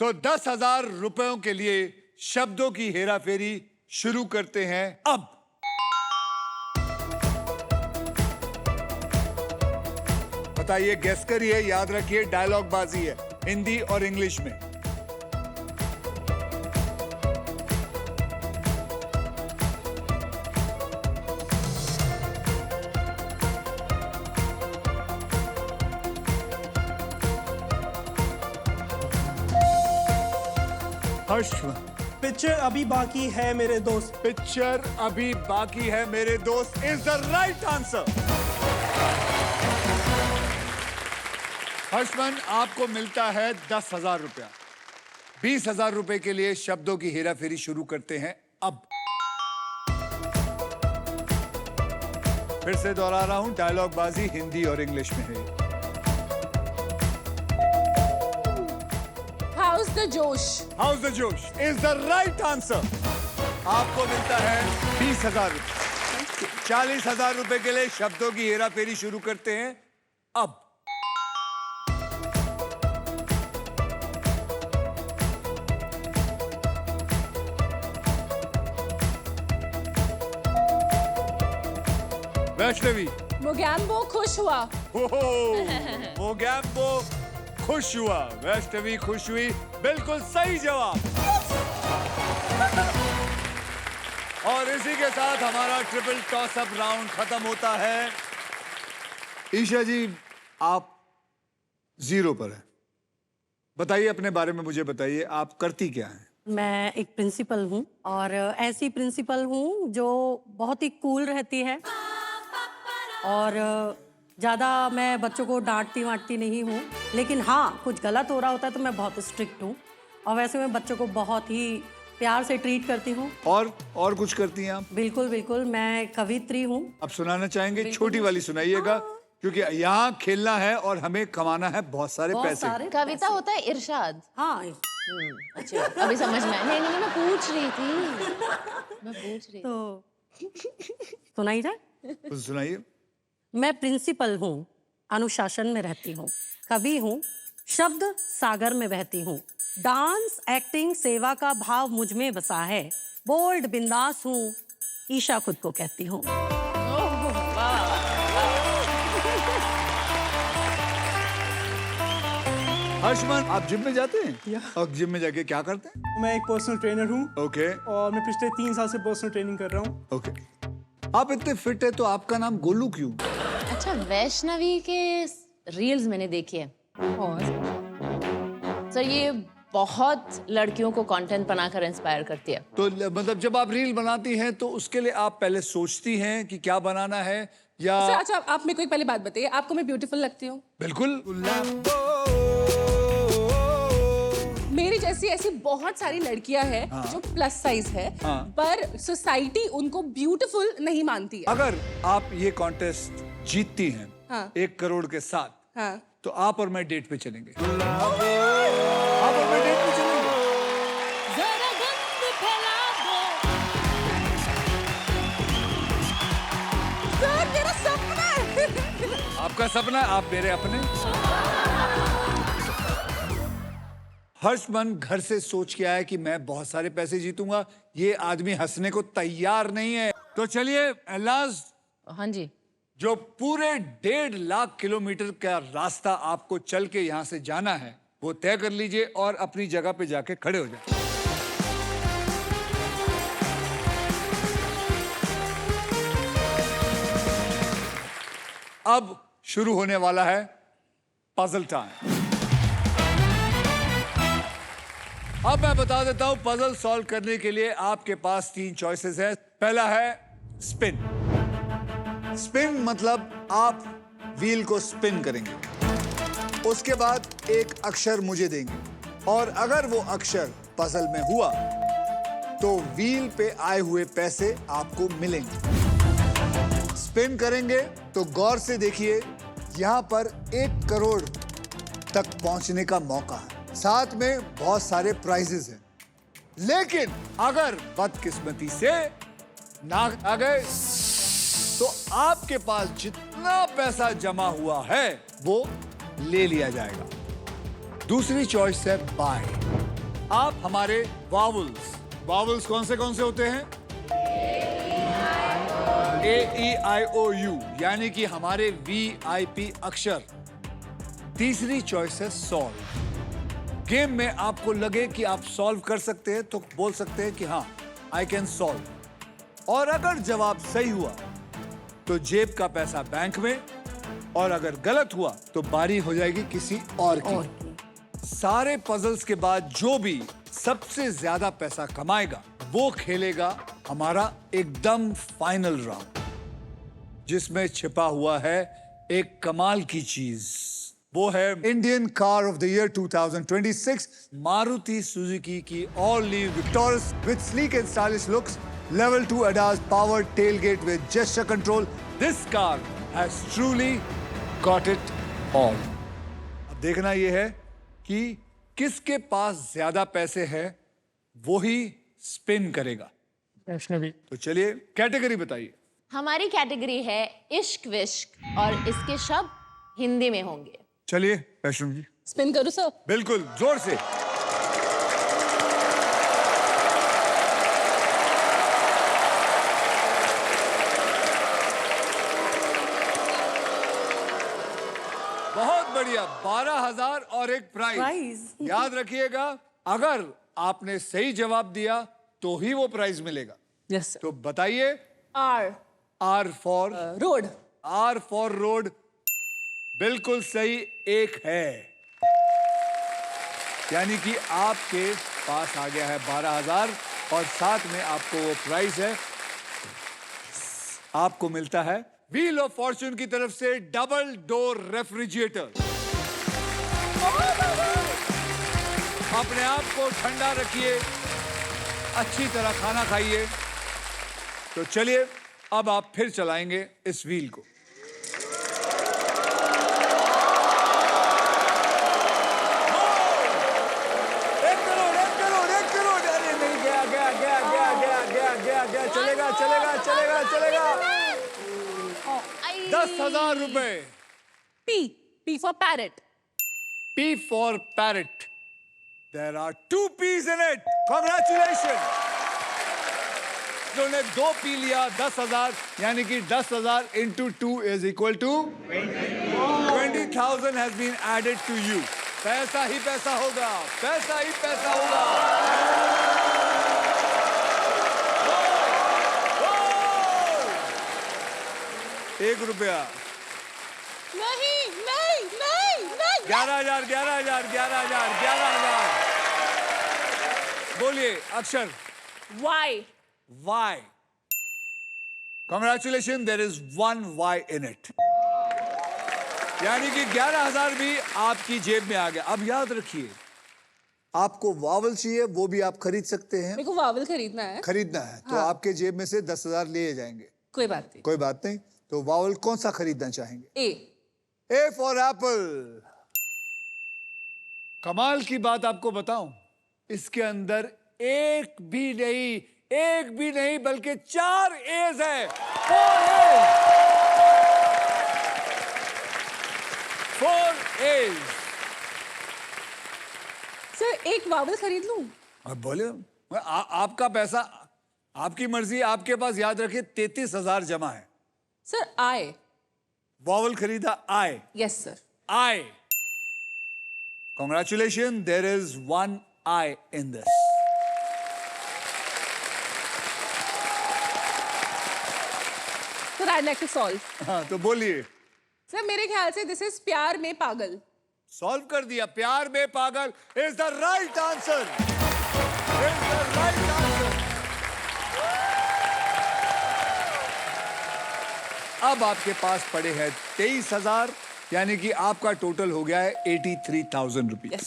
तो 10,000 रुपयों के लिए शब्दों की हेराफेरी शुरू करते हैं अब। बताइए, गेस करिए, याद रखिए डायलॉग बाजी है, हिंदी और इंग्लिश में। पिक्चर अभी बाकी है मेरे दोस्त। पिक्चर अभी बाकी है मेरे दोस्त इज द राइट आंसर। हर्षमन, आपको मिलता है 10,000 रुपया। 20,000 रुपए के लिए शब्दों की हेराफेरी शुरू करते हैं अब। फिर से दोहरा रहा हूं, डायलॉग बाजी हिंदी और इंग्लिश में है। हाउस द जोश। हाउस द जोश इज द राइट आंसर। आपको मिलता है 20,000 रुपए। 40,000 रुपए के लिए शब्दों की हेराफेरी शुरू करते हैं अब। वैष्णवी, मोगैम्बो खुश हुआ। मोगैम्बो खुश हुआ। वैष्णवी खुश हुई, बिल्कुल सही जवाब। और इसी के साथ हमारा ट्रिपल टॉस अप राउंड खत्म होता है। ईशा जी, आप 0 पर हैं। बताइए अपने बारे में, मुझे बताइए आप करती क्या हैं? मैं एक प्रिंसिपल हूँ और ऐसी प्रिंसिपल हूँ जो बहुत ही कूल रहती है और ज़्यादा मैं बच्चों को डांटती वांटती नहीं हूँ, लेकिन हाँ कुछ गलत हो रहा होता है तो मैं बहुत स्ट्रिक्ट हूँ और वैसे मैं बच्चों को बहुत ही प्यार से ट्रीट करती हूँ। और कुछ करती हैं आप? बिल्कुल बिल्कुल, मैं कवित्री हूँ। अब सुनाना चाहेंगे? छोटी वाली सुनाइएगा, क्योंकि यहाँ खेलना है और हमें कमाना है बहुत सारे पैसे। कविता होता है इरशाद। हाँ अच्छा, अभी समझ में आया। नहीं, मैं पूछ रही थी। तो सुनाई जाए? कुछ सुनाइए। मैं प्रिंसिपल हूँ, अनुशासन में रहती हूँ, कवि हूँ, शब्द सागर में बहती हूँ, डांस एक्टिंग सेवा का भाव मुझ में बसा है, बोल्ड बिंदास हूँ, ईशा खुद को कहती हूँ। हर्षमन, आप जिम में जाते हैं? और जिम में जाके क्या करते हैं? मैं एक पर्सनल ट्रेनर हूँ। ओके। और मैं पिछले 3 साल से पर्सनल ट्रेनिंग कर रहा हूँ। ओके। आप इतने फिट है तो आपका नाम गोलू क्यों? अच्छा, वैष्णवी के रील्स मैंने देखी है और सर ये बहुत लड़कियों को कंटेंट बनाकर इंस्पायर करती है। तो मतलब जब आप रील बनाती हैं तो उसके लिए आप पहले सोचती हैं कि क्या बनाना है या? अच्छा, आप मेरे को एक पहले बात बताइए, आपको मैं ब्यूटीफुल लगती हूँ? बिल्कुल। मेरी जैसी ऐसी बहुत सारी लड़कियां हैं जो प्लस साइज है, पर सोसाइटी उनको ब्यूटीफुल नहीं मानती है। अगर आप ये कॉन्टेस्ट जीतती हैं 1 करोड़ के साथ, तो आप और मैं डेट पे चलेंगे। आप और मैं डेट पे चलेंगे। जरा गंद फैला दो। सर, मेरा सपना है। आपका सपना, आप मेरे अपने। हर्षमन घर से सोच के आया कि मैं बहुत सारे पैसे जीतूंगा। ये आदमी हंसने को तैयार नहीं है। तो चलिए एलाज, हाँ जी, जो पूरे 1.5 लाख किलोमीटर का रास्ता आपको चल के यहाँ से जाना है वो तय कर लीजिए और अपनी जगह पे जाके खड़े हो जाए। अब शुरू होने वाला है पजल टाइम। अब मैं बता देता हूं, पजल सॉल्व करने के लिए आपके पास 3 चॉइसेस हैं। पहला है स्पिन। स्पिन मतलब आप व्हील को स्पिन करेंगे, उसके बाद एक अक्षर मुझे देंगे और अगर वो अक्षर पजल में हुआ तो व्हील पे आए हुए पैसे आपको मिलेंगे। स्पिन करेंगे तो गौर से देखिए, यहां पर 1 करोड़ तक पहुंचने का मौका है, साथ में बहुत सारे प्राइजेस हैं। लेकिन अगर बदकिस्मती से ना आ गए तो आपके पास जितना पैसा जमा हुआ है वो ले लिया जाएगा। दूसरी चॉइस है बाय। आप हमारे वावल्स कौन से होते हैं? AEIOU, यानी कि हमारे VIP अक्षर। तीसरी चॉइस है सॉल्व। गेम में आपको लगे कि आप सॉल्व कर सकते हैं तो बोल सकते हैं कि हाँ, आई कैन सॉल्व। और अगर जवाब सही हुआ तो जेब का पैसा बैंक में, और अगर गलत हुआ तो बारी हो जाएगी किसी और की। सारे पजल्स के बाद जो भी सबसे ज्यादा पैसा कमाएगा वो खेलेगा हमारा एकदम फाइनल राउंड, जिसमें छिपा हुआ है एक कमाल की चीज। वो है Indian car of the year 2026 Maruti Suzuki की all new Victoris with sleek and stylish looks, level 2 ADAS powered tailgate with gesture control. This car has truly got it all. अब देखना यह है कि किसके पास ज्यादा पैसे हैं, वो ही स्पिन करेगा। वैष्णवी। तो चलिए कैटेगरी बताइए। हमारी कैटेगरी है इश्क विश्क और इसके शब्द हिंदी में होंगे। चलिए वैष्णव जी। स्पिन करूं सर? बिल्कुल, जोर से। बहुत बढ़िया, 12,000 और एक प्राइज। याद रखिएगा, अगर आपने सही जवाब दिया तो ही वो प्राइज मिलेगा। Yes sir. तो बताइए। R for road. R for road बिल्कुल सही एक है, यानी कि आपके पास आ गया है 12,000 और साथ में आपको वो प्राइज है। आपको मिलता है व्हील ऑफ फॉर्च्यून की तरफ से डबल डोर रेफ्रिजरेटर। अपने आप को ठंडा रखिए, अच्छी तरह खाना खाइए। तो चलिए अब आप फिर चलाएंगे इस व्हील को। गया, चलेगा। 10,000 रुपए। P for parrot. P for parrot. There are 2 P's in it. Congratulations. उन्होंने 2 P लिया, 10,000, यानी कि 10,000 into 2 is equal to 20,000 has been added to you. पैसा ही पैसा होगा, पैसा ही पैसा होगा। ₹1। नहीं। 11,000। बोलिए अक्षर। Y. Congratulations, there is 1 Y in it. यानी कि 11,000 भी आपकी जेब में आ गया। अब याद रखिए, आपको वावल चाहिए, वो भी आप खरीद सकते हैं। मेरे को वावल खरीदना है। तो आपके जेब में से 10,000 लिए जाएंगे। कोई बात नहीं। तो वावल कौन सा खरीदना चाहेंगे? A for Apple. कमाल की बात आपको बताऊं, इसके अंदर एक भी नहीं बल्कि 4 A's है। 4 A's। सर एक वावल खरीद लूं? अब बोले आपका पैसा, आपकी मर्जी, आपके पास याद रखिए 33,000 जमा है। Sir I। वावल खरीदा I। Yes sir. I. Congratulations, there is 1 I in this. Sir I'd like to solve. हाँ, तो बोलिए। सर मेरे ख्याल से दिस इज प्यार में पागल। सॉल्व कर दिया। प्यार में पागल is the right answer. Is the right answer. अब आपके पास पड़े हैं 23,000, यानी कि आपका टोटल हो गया है 83,000 रुपीज। यस।